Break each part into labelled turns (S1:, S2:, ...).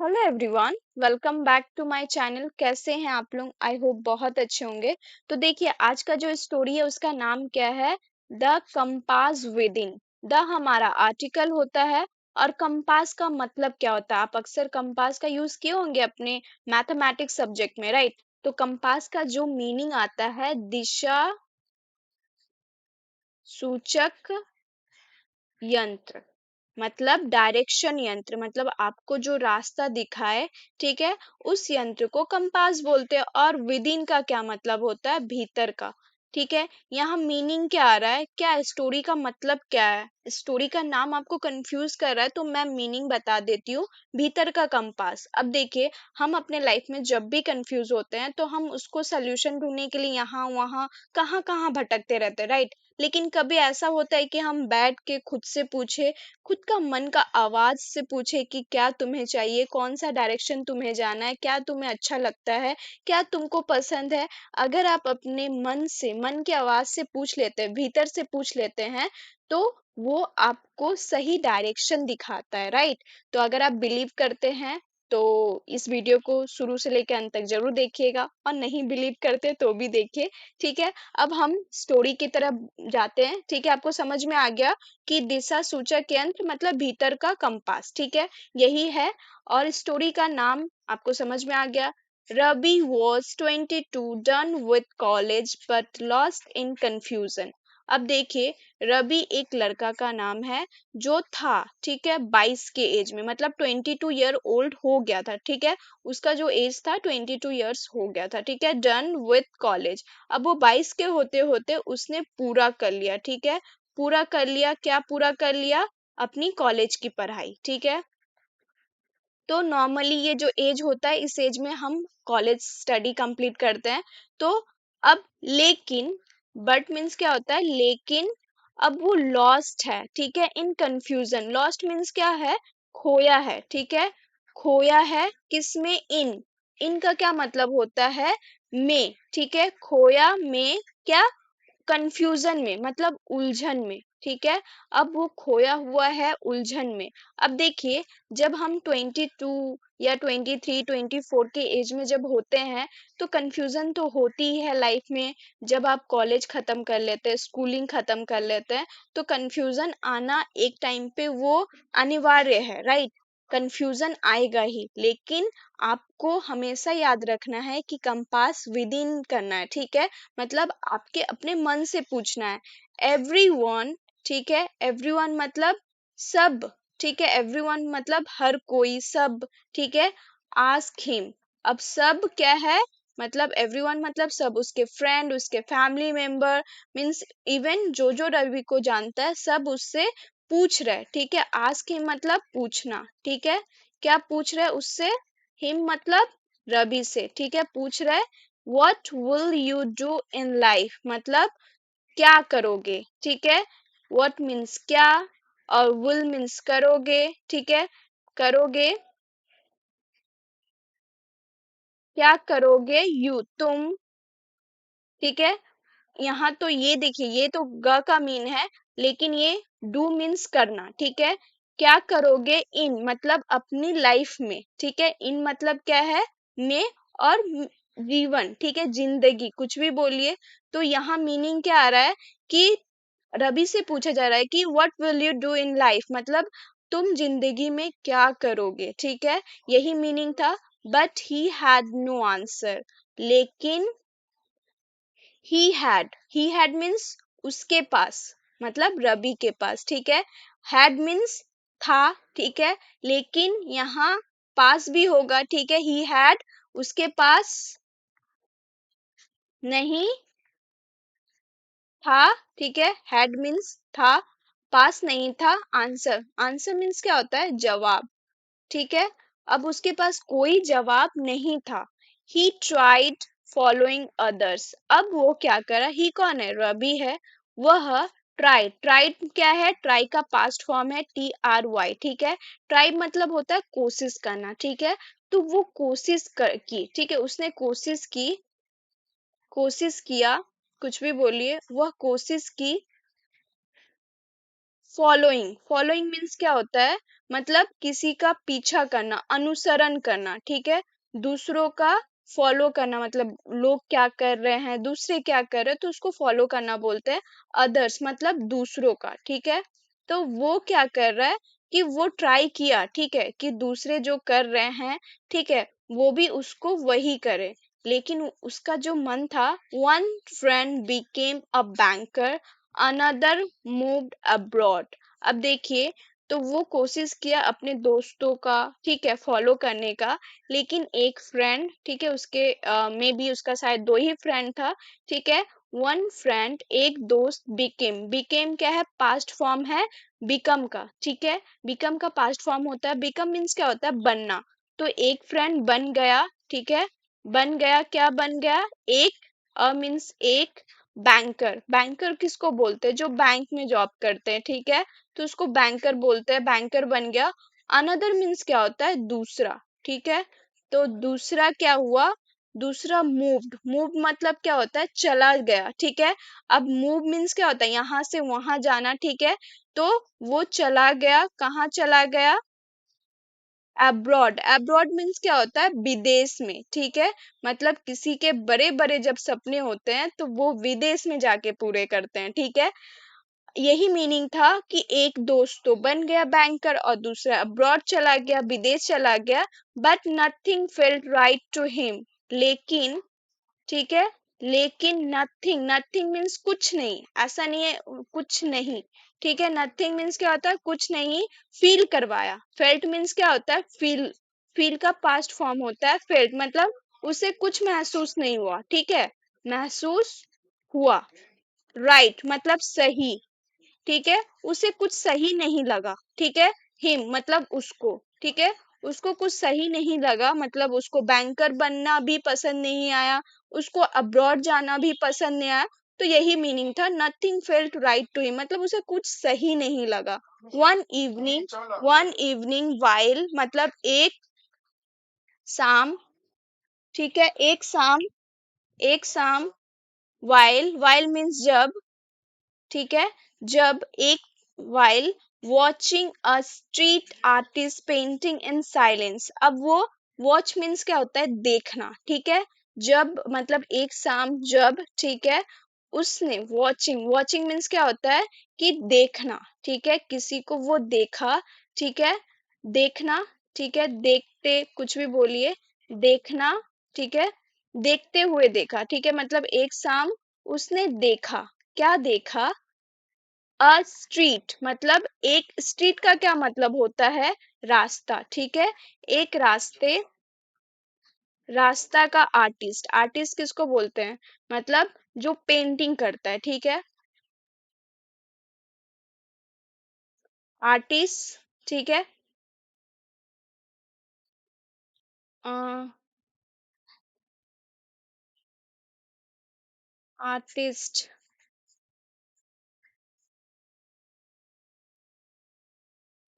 S1: Hello everyone, welcome back to my channel. कैसे हैं आप लोग? आई होप बहुत अच्छे होंगे। तो देखिए, आज का जो स्टोरी है उसका नाम क्या है? The compass with in. The हमारा आर्टिकल होता है और कंपास का मतलब क्या होता है? आप अक्सर कंपास का यूज किए होंगे अपने मैथमेटिक्स सब्जेक्ट में, राइट? तो कंपास का जो मीनिंग आता है, दिशा सूचक यंत्र। मतलब डायरेक्शन यंत्र, मतलब आपको जो रास्ता दिखाए, ठीक है, उस यंत्र को कंपास बोलते हैं। और विद इन का क्या मतलब होता है? भीतर का। ठीक है, यहाँ मीनिंग क्या आ रहा है, क्या स्टोरी का मतलब क्या है? स्टोरी का नाम आपको कंफ्यूज कर रहा है तो मैं मीनिंग बता देती हूँ। भीतर का कंपास। अब देखिए, हम अपने लाइफ में जब भी कंफ्यूज होते हैं तो हम उसको सोल्यूशन ढूंढने के लिए यहाँ वहाँ कहाँ कहाँ भटकते रहते हैं, राइट? लेकिन कभी ऐसा होता है कि हम बैठ के खुद से पूछे, खुद का मन का आवाज से पूछे कि क्या तुम्हें चाहिए, कौन सा डायरेक्शन तुम्हें जाना है, क्या तुम्हें अच्छा लगता है, क्या तुमको पसंद है। अगर आप अपने मन से, मन की आवाज से पूछ लेते हैं, भीतर से पूछ लेते हैं, तो वो आपको सही डायरेक्शन दिखाता है, राइट? तो अगर आप बिलीव करते हैं तो इस वीडियो को शुरू से लेकर अंत तक जरूर देखिएगा, और नहीं बिलीव करते तो भी देखिए। ठीक है, अब हम स्टोरी की तरफ जाते हैं। ठीक है, आपको समझ में आ गया कि दिशा सूचक यंत्र मतलब भीतर का कंपास, ठीक है, यही है। और स्टोरी का नाम आपको समझ में आ गया। Ravi was 22, done with college but lost in confusion। अब देखिए, रवि एक लड़का का नाम है जो था, ठीक है, 22 के एज में, मतलब 22 ईयर ओल्ड हो गया था, ठीक है। उसका जो एज था 22 ईयर्स हो गया था, ठीक है, डन विथ कॉलेज। अब वो 22 के होते होते उसने पूरा कर लिया, ठीक है, पूरा कर लिया। क्या पूरा कर लिया? अपनी कॉलेज की पढ़ाई, ठीक है। तो नॉर्मली ये जो एज होता है, इस एज में हम कॉलेज स्टडी कंप्लीट करते हैं। तो अब लेकिन, बट मीन्स क्या होता है? लेकिन अब वो लॉस्ट है, ठीक है, इन कंफ्यूजन। लॉस्ट मीन्स क्या है? खोया है, ठीक है, खोया है। किसमें? इन का क्या मतलब होता है? में, ठीक है, खोया में। क्या? कंफ्यूजन में, मतलब उलझन में, ठीक है। अब वो खोया हुआ है उलझन में। अब देखिए, जब हम 22 या 23, 24 के एज में जब होते हैं तो कंफ्यूजन तो होती ही है लाइफ में। जब आप कॉलेज खत्म कर लेते हैं, स्कूलिंग खत्म कर लेते हैं, तो कंफ्यूजन आना एक टाइम पे वो अनिवार्य है, राइट? कंफ्यूजन आएगा ही, लेकिन आपको हमेशा याद रखना है कि कंपास विद इन करना है, ठीक है। मतलब आपके अपने मन से पूछना है। एवरीवन, ठीक है, एवरीवन मतलब सब, ठीक है, एवरीवन मतलब हर कोई, सब, ठीक है। Ask him. अब सब क्या है? मतलब एवरीवन मतलब सब, उसके फ्रेंड, उसके फैमिली मेंबर, मीन्स इवन जो जो रवि को जानता है सब उससे पूछ रहे, ठीक है। आस्क हिम मतलब पूछना, ठीक है। क्या पूछ रहे उससे? हिम मतलब रवि से, ठीक है, पूछ रहे what will you do in life, मतलब क्या करोगे, ठीक है। what means क्या, और will means करोगे, ठीक है, करोगे। क्या करोगे? यू, तुम, ठीक है। यहाँ तो ये देखिए, ये तो ग का मीन है, लेकिन ये डू मीन्स करना, ठीक है। क्या करोगे? इन मतलब अपनी लाइफ में, ठीक है। इन मतलब क्या है? में। और जीवन, ठीक है, जिंदगी, कुछ भी बोलिए। तो यहाँ मीनिंग क्या आ रहा है कि रवि से पूछा जा रहा है कि what will you do in life, मतलब तुम जिंदगी में क्या करोगे, ठीक है, यही मीनिंग था। But he had no answer. लेकिन ही हैड मीन्स उसके पास, मतलब रवि के पास, ठीक है। हैड मीन्स था, ठीक है, लेकिन यहाँ पास भी होगा, ठीक है। ही हैड उसके पास नहीं था, ठीक है, हैड मीन्स था, पास नहीं था। आंसर, आंसर मीन्स क्या होता है? जवाब, ठीक है। अब उसके पास कोई जवाब नहीं था। He tried following others. अब वो क्या करा? ही कौन है? रवि है। वह ट्राइड, ट्राइड क्या है? ट्राई का पास्ट फॉर्म है TRY, ठीक है। ट्राई मतलब होता है कोशिश करना, ठीक है। तो वो की, ठीक है, उसने कोशिश की, कोशिश किया, कुछ भी बोलिए, वह कोशिश की फॉलोइंग, फॉलोइंग मीन्स क्या होता है, मतलब किसी का पीछा करना, अनुसरण करना, ठीक है। दूसरों का फॉलो करना, मतलब लोग क्या कर रहे हैं, दूसरे क्या कर रहे हैं, तो उसको फॉलो करना बोलते हैं। अदर्स मतलब दूसरों का, ठीक है। तो वो क्या कर रहा है कि वो ट्राई किया, ठीक है, कि दूसरे जो कर रहे हैं, ठीक है, वो भी उसको वही करे। लेकिन उसका जो मन था, one friend became a banker, another moved abroad. अब देखिए, तो वो कोशिश किया अपने दोस्तों का, ठीक है, फॉलो करने का। लेकिन एक फ्रेंड, ठीक है, उसके मे बी उसका शायद दो ही फ्रेंड था, ठीक है। वन फ्रेंड, एक दोस्त, बिकेम, बिकेम क्या है, पास्ट फॉर्म है बिकम का, ठीक है। बिकम का पास्ट फॉर्म होता है, बिकम मीन्स क्या होता है, बनना। तो एक फ्रेंड बन गया, ठीक है। बन गया, क्या बन गया, एक, मीन्स एक बैंकर, बैंकर किसको बोलते हैं, जो बैंक में जॉब करते हैं, ठीक है। तो उसको बैंकर बोलते हैं, बैंकर बन गया। अनदर मीन्स क्या होता है, दूसरा, ठीक है। तो दूसरा क्या हुआ, दूसरा मूव्ड, मूव मतलब क्या होता है, चला गया, ठीक है। अब मूव मीन्स क्या होता है, यहाँ से वहां जाना, ठीक है। तो वो चला गया, कहाँ चला गया, अब्रॉड, अब्रॉड मीन्स क्या होता है, विदेश में, ठीक है। मतलब किसी के बड़े बड़े जब सपने होते हैं तो वो विदेश में जाके पूरे करते हैं, ठीक है। यही मीनिंग था कि एक दोस्त तो बन गया बैंकर और दूसरा अब्रॉड चला गया, विदेश चला गया। But nothing felt right to him, लेकिन, ठीक है, लेकिन नथिंग, नथिंग मीन्स कुछ नहीं, ऐसा नहीं है कुछ नहीं, ठीक है। नथिंग मीन्स क्या होता है, कुछ नहीं फील करवाया। फेल्ट मीन्स क्या होता है, फील, फील का पास्ट फॉर्म होता है फेल्ट, मतलब उसे कुछ महसूस नहीं हुआ, ठीक है, महसूस हुआ। राइट मतलब सही, ठीक है, उसे कुछ सही नहीं लगा, ठीक है। हिम मतलब उसको, ठीक है, उसको कुछ सही नहीं लगा, मतलब उसको बैंकर बनना भी पसंद नहीं आया, उसको अब्रॉड जाना भी पसंद नहीं आया। तो यही मीनिंग था, nothing felt right to him, मतलब उसे कुछ सही नहीं लगा। वन इवनिंग वाइल मतलब एक शाम, ठीक है, एक शाम, एक शाम, वाइल, वाइल मीन्स जब, ठीक है, जब एक, while watching a street artist painting in silence। अब वो watch means क्या होता है, देखना, ठीक है। जब मतलब एक शाम जब, ठीक है, उसने watching, watching means क्या होता है, कि देखना, ठीक है, किसी को वो देखा, ठीक है, देखना, ठीक है, देखते कुछ भी बोलिए, देखना, ठीक है, देखते हुए देखा, ठीक है, मतलब एक शाम उसने देखा, क्या देखा, अ स्ट्रीट मतलब एक, स्ट्रीट का क्या मतलब होता है, रास्ता, ठीक है। एक रास्ते, रास्ता का आर्टिस्ट, आर्टिस्ट किसको बोलते हैं, मतलब जो पेंटिंग करता है, ठीक है, आर्टिस्ट, ठीक है। आर्टिस्ट,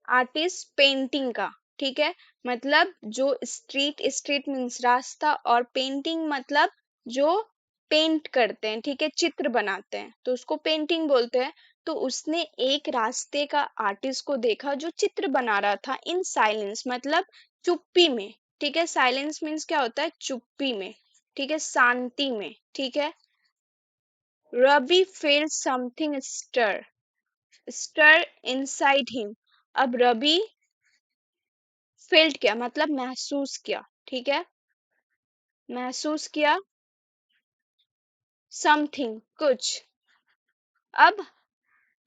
S1: आर्टिस्ट पेंटिंग का, ठीक है, मतलब जो स्ट्रीट, स्ट्रीट मीन्स रास्ता, और पेंटिंग मतलब जो पेंट करते हैं, ठीक है, चित्र बनाते हैं, तो उसको पेंटिंग बोलते हैं। तो उसने एक रास्ते का आर्टिस्ट को देखा जो चित्र बना रहा था, इन साइलेंस मतलब चुप्पी में, ठीक है। साइलेंस मीन्स क्या होता है, चुप्पी में, ठीक है, शांति में, ठीक है। Ravi felt something stir, stir inside him. अब रवि फेल्ट किया मतलब महसूस किया, ठीक है, महसूस किया, समथिंग कुछ। अब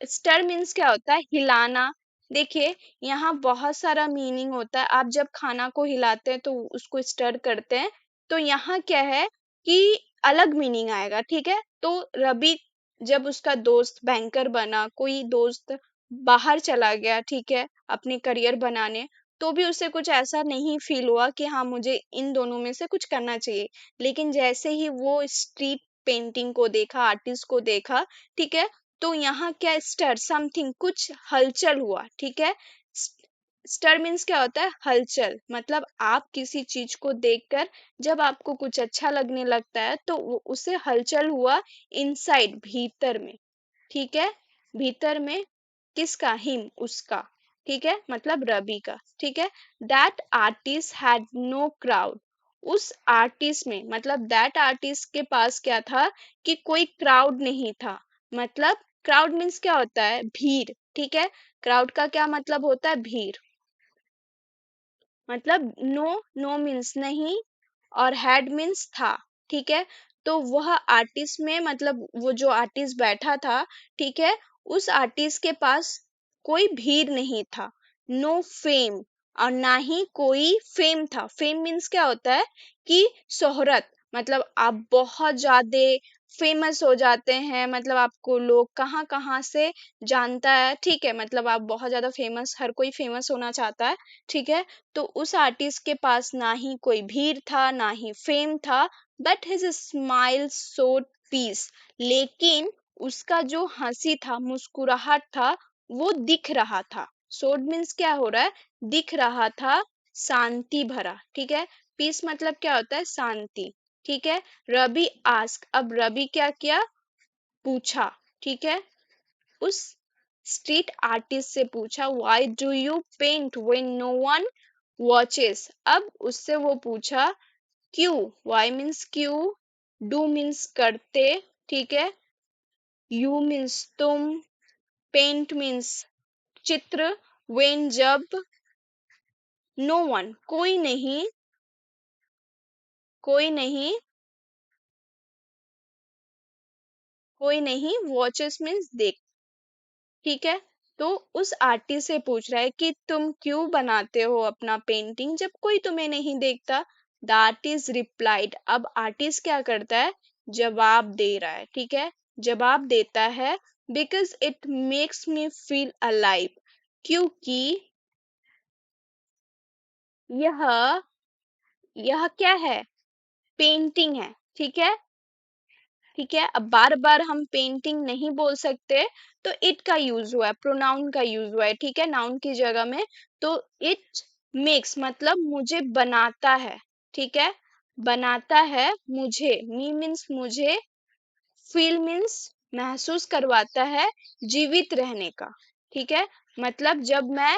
S1: स्टर मीन्स क्या होता है, हिलाना। देखिए, यहाँ बहुत सारा मीनिंग होता है, आप जब खाना को हिलाते हैं तो उसको स्टर करते हैं, तो यहाँ क्या है कि अलग मीनिंग आएगा, ठीक है। तो रवि, जब उसका दोस्त बैंकर बना, कोई दोस्त बाहर चला गया, ठीक है, अपने करियर बनाने, तो भी उसे कुछ ऐसा नहीं फील हुआ कि हाँ मुझे इन दोनों में से कुछ करना चाहिए। लेकिन जैसे ही वो स्ट्रीट पेंटिंग को देखा, आर्टिस्ट को देखा, ठीक है, तो यहाँ क्या, स्टर समथिंग कुछ हलचल हुआ, ठीक है। स्टर मीन्स क्या होता है, हलचल, मतलब आप किसी चीज को देखकर जब आपको कुछ अच्छा लगने लगता है तो उसे हलचल हुआ, इनसाइड भीतर में, ठीक है, भीतर में। किसका? हिम, उसका, ठीक है, मतलब रवि का, ठीक है। That artist had know crowd, उस आर्टिस्ट में, मतलब दैट आर्टिस्ट के पास क्या था कि कोई क्राउड नहीं था। मतलब क्राउड मीन्स क्या होता है? भीड़, ठीक है। क्राउड का क्या मतलब होता है? भीड़। मतलब नो, नो मीन्स नहीं, और हैड मीन्स था, ठीक है। तो वह आर्टिस्ट में, मतलब वो जो आर्टिस्ट बैठा था, ठीक है, उस आर्टिस्ट के पास कोई भीड़ नहीं था। नो फेम, और ना ही कोई फेम था। फेम मीन्स क्या होता है कि शोहरत, मतलब आप बहुत ज्यादा फेमस हो जाते हैं, मतलब आपको लोग कहाँ कहाँ से जानता है, ठीक है, मतलब आप बहुत ज्यादा फेमस, हर कोई फेमस होना चाहता है, ठीक है। तो उस आर्टिस्ट के पास ना ही कोई भीड़ था, ना ही फेम था, but his smile showed peace, लेकिन उसका जो हंसी था, मुस्कुराहट था, वो दिख रहा था। शोड मीन्स क्या हो रहा है? दिख रहा था, शांति भरा, ठीक है। पीस मतलब क्या होता है? शांति, ठीक है। रवि आस्क, अब रवि क्या किया? पूछा, ठीक है, उस स्ट्रीट आर्टिस्ट से पूछा, why do you paint when no one watches. अब उससे वो पूछा क्यों, वाई मीन्स क्यों, डू मीन्स करते, ठीक है, यू मीन्स तुम, पेंट मीन्स चित्र, वेन जब, नो वन कोई नहीं, कोई नहीं, कोई नहीं, वॉचेस मीन्स देख, ठीक है। तो उस आर्टिस्ट से पूछ रहा है कि तुम क्यों बनाते हो अपना पेंटिंग जब कोई तुम्हें नहीं देखता। द आर्टिस्ट रिप्लाइड, अब आर्टिस्ट क्या करता है? जवाब दे रहा है, ठीक है, जवाब देता है, because it makes me feel alive, क्योंकि यह यह क्या है? पेंटिंग है, ठीक है, ठीक है। अब बार बार हम पेंटिंग नहीं बोल सकते, तो इट का यूज हुआ है, प्रोनाउन का यूज हुआ है, ठीक है, नाउन की जगह में। तो इट मेक्स मतलब मुझे बनाता है, ठीक है, बनाता है मुझे, मी मीन्स मुझे, फील मीन्स महसूस करवाता है, जीवित रहने का, ठीक है। मतलब जब मैं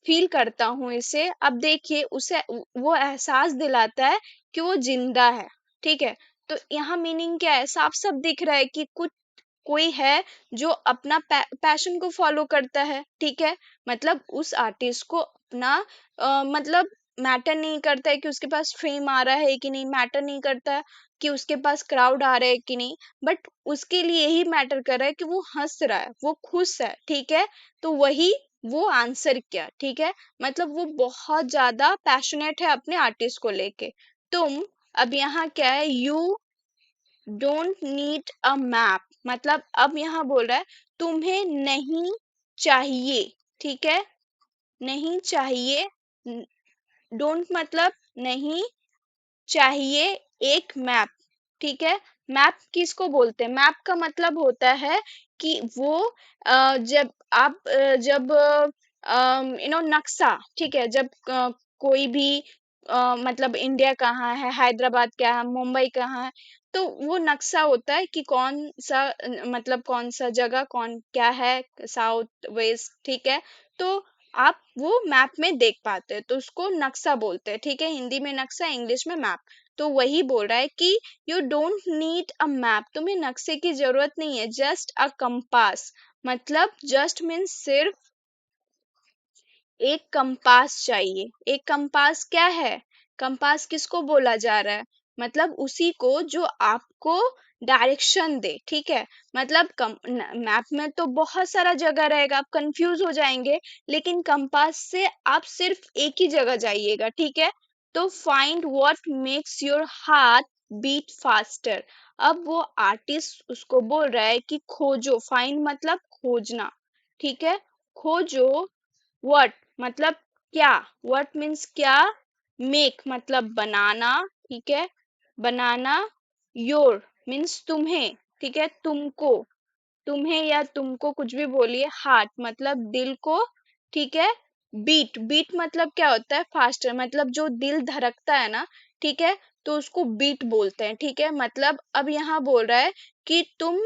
S1: फील करता हूँ इसे, अब देखिए उसे वो एहसास दिलाता है कि वो जिंदा है, ठीक है। तो यहाँ मीनिंग क्या है? साफ साफ दिख रहा है कि कुछ कोई है जो अपना पैशन को फॉलो करता है, ठीक है। मतलब उस आर्टिस्ट को अपना मतलब मैटर नहीं करता है कि उसके पास फेम आ रहा है कि नहीं, मैटर नहीं करता है कि उसके पास क्राउड आ रहा है कि नहीं, बट उसके लिए यही मैटर कर रहा है कि वो हंस रहा है, वो खुश है, ठीक है। तो वही वो आंसर किया, ठीक है। मतलब वो बहुत ज्यादा पैशनेट है अपने आर्टिस्ट को लेके। तुम, अब यहाँ क्या है? You don't need a map, मतलब अब यहाँ बोल रहा है तुम्हें नहीं चाहिए, ठीक है, नहीं चाहिए। डोंट मतलब नहीं चाहिए एक मैप, ठीक है। मैप किसको बोलते हैं? मैप का मतलब होता है कि वो जब आप जब नक्शा, ठीक है, जब कोई भी मतलब इंडिया कहाँ है, हैदराबाद क्या है, मुंबई कहाँ है, तो वो नक्शा होता है कि कौन सा मतलब कौन सा जगह कौन क्या है, साउथ वेस्ट, ठीक है। तो आप वो मैप में देख पाते हैं, तो उसको नक्शा बोलते हैं, ठीक है। हिंदी में नक्शा, इंग्लिश में मैप। तो वही बोल रहा है कि you don't need a map, तुम्हें नक्शे की जरूरत नहीं है, जस्ट अ कंपास, मतलब जस्ट मीन्स सिर्फ एक कंपास चाहिए। एक कंपास क्या है? कंपास किसको बोला जा रहा है? मतलब उसी को जो आपको डायरेक्शन दे, ठीक है। मतलब मैप में तो बहुत सारा जगह रहेगा, आप कंफ्यूज हो जाएंगे, लेकिन कंपास से आप सिर्फ एक ही जगह जाइएगा, ठीक है। तो find what makes your heart beat faster, अब वो आर्टिस्ट उसको बोल रहा है कि खोजो, फाइंड मतलब खोजना, ठीक है, खोजो, व्हाट मतलब क्या, व्हाट मीन्स क्या, मेक मतलब बनाना, ठीक है, बनाना, योर मीन्स तुम्हें, ठीक है, तुमको, तुम्हें या तुमको कुछ भी बोलिए, हार्ट मतलब दिल को, ठीक है। बीट, बीट मतलब क्या होता है? फास्टर, मतलब जो दिल धड़कता है ना, ठीक है, तो उसको बीट बोलते हैं, ठीक है। मतलब अब यहाँ बोल रहा है कि तुम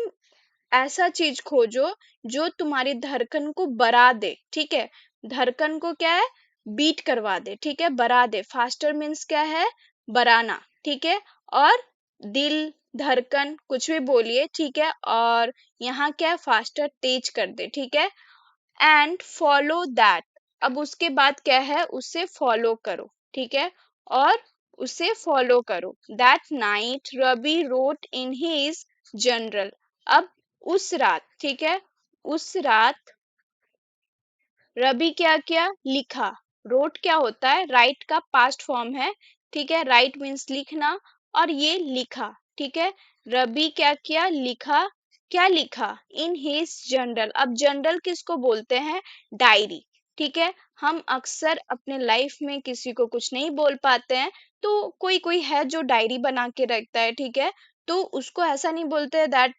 S1: ऐसा चीज खोजो जो तुम्हारी धड़कन को बढ़ा दे, ठीक है। धड़कन को क्या है, बीट करवा दे, ठीक है, बढ़ा दे। फास्टर मीन्स क्या है, बढ़ाना, ठीक है। और दिल, धड़कन कुछ भी बोलिए, ठीक है। और यहाँ क्या है, फास्टर तेज कर दे, ठीक है। एंड फॉलो दैट, अब उसके बाद क्या है, उसे फॉलो करो, ठीक है। और उसे फॉलो करो। That night Ravi wrote in his journal, अब उस रात, ठीक है, उस रात रवि क्या किया, लिखा। रोट क्या होता है, राइट का पास्ट फॉर्म है, ठीक है। राइट मीन्स लिखना, और ये लिखा, ठीक है। रवि क्या किया, लिखा। क्या लिखा, इन हिज जर्नल। अब जर्नल किसको बोलते हैं, डायरी, ठीक है। हम अक्सर अपने लाइफ में किसी को कुछ नहीं बोल पाते हैं, तो कोई कोई है जो डायरी बना के रखता है, ठीक है। तो उसको ऐसा नहीं बोलते दैट,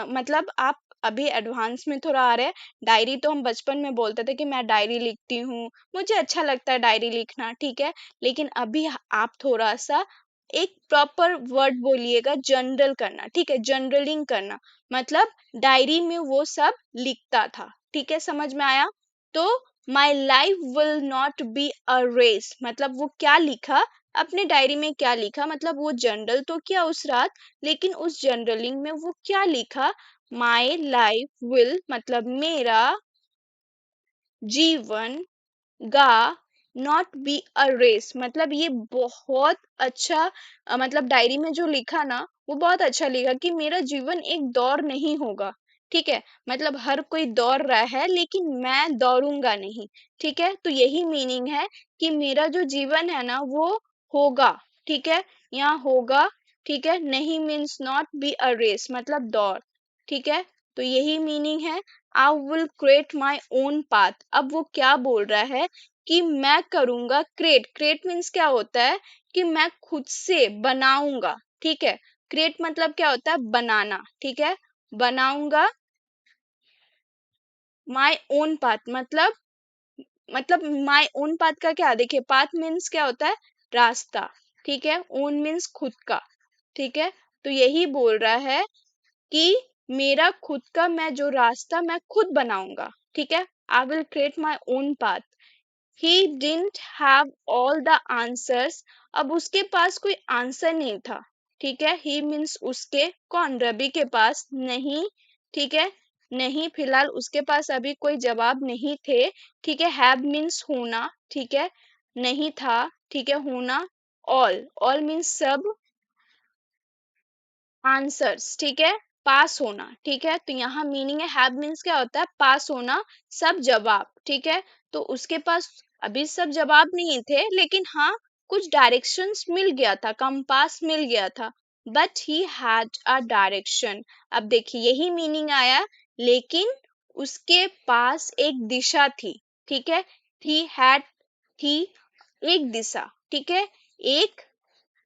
S1: मतलब आप अभी एडवांस में थोड़ा आ रहे हैं। डायरी तो हम बचपन में बोलते थे कि मैं डायरी लिखती हूँ, मुझे अच्छा लगता है डायरी लिखना, ठीक है। लेकिन अभी आप थोड़ा सा एक प्रॉपर वर्ड बोलिएगा, जनरल करना, ठीक है, जनरलिंग करना। मतलब डायरी में वो सब लिखता था, ठीक है, समझ में आया। तो my life will not be a race, मतलब वो क्या लिखा, अपने डायरी में क्या लिखा, मतलब वो जनरल तो किया उस रात, लेकिन उस जनरलिंग में वो क्या लिखा, माई लाइफ विल मतलब मेरा जीवन गा नॉट बी अ रेस, मतलब ये बहुत अच्छा, मतलब डायरी में जो लिखा ना, वो बहुत अच्छा लिखा कि मेरा जीवन एक दौड़ नहीं होगा, ठीक है। मतलब हर कोई दौड़ रहा है लेकिन मैं दौड़ूंगा नहीं, ठीक है। तो यही मीनिंग है कि मेरा जो जीवन है ना वो होगा, ठीक है। यहाँ होगा, ठीक है, नहीं means not be a race मतलब दौड़, ठीक है। तो यही मीनिंग है। I will create my own path, अब वो क्या बोल रहा है कि मैं करूंगा क्रिएट। क्रिएट मीन्स क्या होता है कि मैं खुद से बनाऊंगा, ठीक है। क्रिएट मतलब क्या होता है, बनाना, ठीक है। बनाऊंगा माई ओन पाथ, मतलब माई ओन पाथ का क्या, देखिए पाथ मीन्स क्या होता है, रास्ता, ठीक है। ओन मीन्स खुद का, ठीक है। तो यही बोल रहा है कि मेरा खुद का मैं जो रास्ता मैं खुद बनाऊंगा, ठीक है। I will create my own path. He didn't have all the answers, अब उसके पास कोई आंसर नहीं था, ठीक है। ही मीन्स उसके, कौन, रवि के पास नहीं, ठीक है। नहीं, फिलहाल उसके पास अभी कोई जवाब नहीं थे, ठीक है। हैव मीन्स होना, ठीक है। नहीं था, ठीक है, होना। ऑल, ऑल मीन्स सब आंसर्स, ठीक है, पास होना, ठीक है। तो यहाँ मीनिंग है, हैव मीन्स क्या होता है, पास होना, सब जवाब, ठीक है। तो उसके पास अभी सब जवाब नहीं थे, लेकिन हाँ कुछ डायरेक्शंस मिल गया था, कंपास मिल गया था। But he had a direction, अब देखिए यही मीनिंग आया, लेकिन उसके पास एक दिशा थी, ठीक है। ही हैड, थी एक दिशा, ठीक है। एक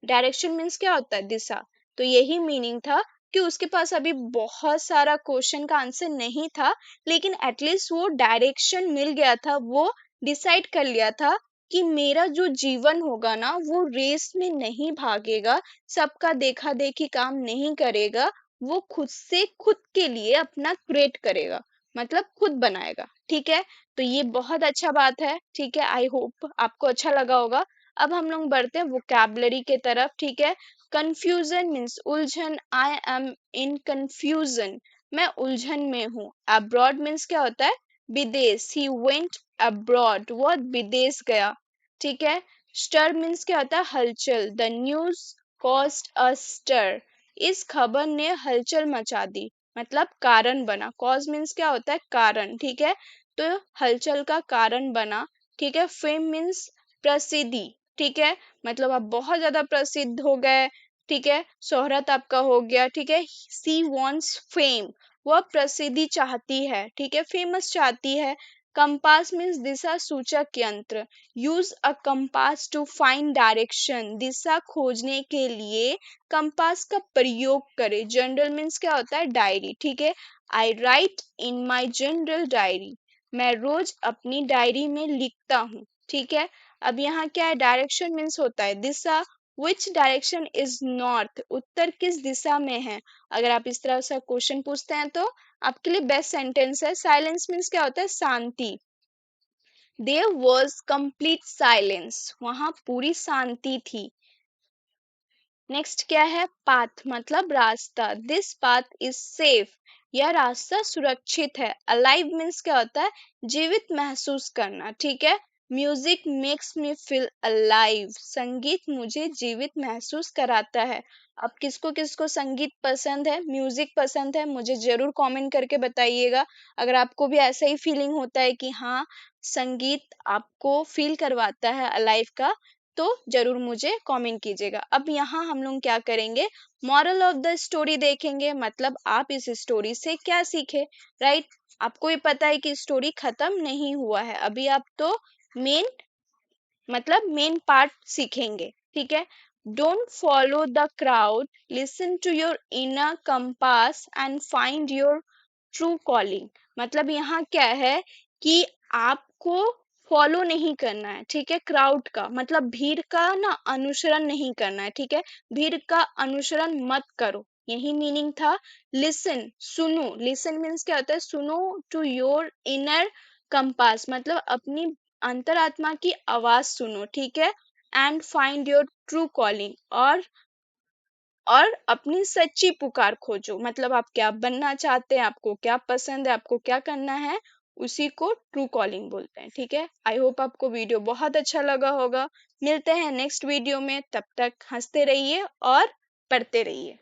S1: डायरेक्शन मीन्स क्या होता है, दिशा। तो यही मीनिंग था कि उसके पास अभी बहुत सारा क्वेश्चन का आंसर नहीं था, लेकिन एटलीस्ट वो डायरेक्शन मिल गया था, वो डिसाइड कर लिया था कि मेरा जो जीवन होगा ना वो रेस में नहीं भागेगा, सबका देखा देखी काम नहीं करेगा, वो खुद से खुद के लिए अपना क्रिएट करेगा, मतलब खुद बनाएगा, ठीक है। तो ये बहुत अच्छा बात है, ठीक है। आई होप आपको अच्छा लगा होगा। अब हम लोग बढ़ते हैं वोकैबुलरी के तरफ, ठीक है। कंफ्यूजन मीन्स उलझन, आई एम इन कंफ्यूजन, मैं उलझन में हूँ। अब्रॉड मीन्स क्या होता है, विदेश, ही वेंट अब्रॉड, वो विदेश गया, ठीक है। स्टर मीन्स क्या होता है, हलचल, the news caused a stir, इस खबर ने हलचल मचा दी, मतलब कारण बना। कॉज मीन्स क्या होता है, कारण, ठीक है। तो हलचल का कारण बना, ठीक है। फेम मीन्स प्रसिद्धि, ठीक है, मतलब आप बहुत ज्यादा प्रसिद्ध हो गए, ठीक है, शोहरत आपका हो गया, ठीक है। सी वॉन्ट्स फेम, वह प्रसिद्धि चाहती है, ठीक है, फेमस चाहती है। कंपास मीन्स दिशा सूचक यंत्र, use a compass to find direction, दिशा खोजने के लिए कंपास का प्रयोग करे। जनरल मीन्स क्या होता है, डायरी, ठीक है। I write in my general diary, मैं रोज अपनी डायरी में लिखता हूँ, ठीक है। अब यहाँ क्या है, डायरेक्शन मीन्स होता है दिशा, विच डायरेक्शन इज नॉर्थ, उत्तर किस दिशा में है। अगर आप इस तरह से क्वेश्चन पूछते हैं तो आपके लिए बेस्ट सेंटेंस है। साइलेंस मीन्स क्या होता है, शांति। देयर वॉज कंप्लीट साइलेंस, वहां पूरी शांति थी। नेक्स्ट क्या है, पाथ मतलब रास्ता। दिस पाथ इज सेफ, यह रास्ता सुरक्षित है। अलाइव मीन्स क्या होता है, जीवित महसूस करना, ठीक है। Music makes me feel alive, संगीत मुझे जीवित महसूस कराता है। अब किसको किसको संगीत पसंद है, म्यूजिक पसंद है, मुझे जरूर कमेंट करके बताइएगा। अगर आपको भी ऐसा ही फीलिंग होता है कि हाँ संगीत आपको फील करवाता है अलाइव का, तो जरूर मुझे कमेंट कीजिएगा। अब यहाँ हम लोग क्या करेंगे, मॉरल ऑफ द स्टोरी देखेंगे, मतलब आप इस स्टोरी से क्या सीखे, राइट। आपको भी पता है कि स्टोरी खत्म नहीं हुआ है, अभी आप तो मेन मतलब मेन पार्ट सीखेंगे, ठीक है। Don't follow the crowd, listen to your inner compass and find your true calling. मतलब यहाँ क्या है कि आपको फॉलो नहीं करना है, ठीक है, क्राउड का मतलब भीड़ का ना अनुसरण नहीं करना है, ठीक है। भीड़ का अनुसरण मत करो, यही मीनिंग था। लिसन सुनो, लिसन मीन्स क्या होता है, सुनो टू योर इनर कंपास मतलब अपनी अंतरात्मा की आवाज सुनो, ठीक है। And find your true calling, और अपनी सच्ची पुकार खोजो, मतलब आप क्या बनना चाहते हैं, आपको क्या पसंद है, आपको क्या करना है, उसी को ट्रू कॉलिंग बोलते हैं, ठीक है। आई होप आपको वीडियो बहुत अच्छा लगा होगा। मिलते हैं नेक्स्ट वीडियो में, तब तक हंसते रहिए और पढ़ते रहिए।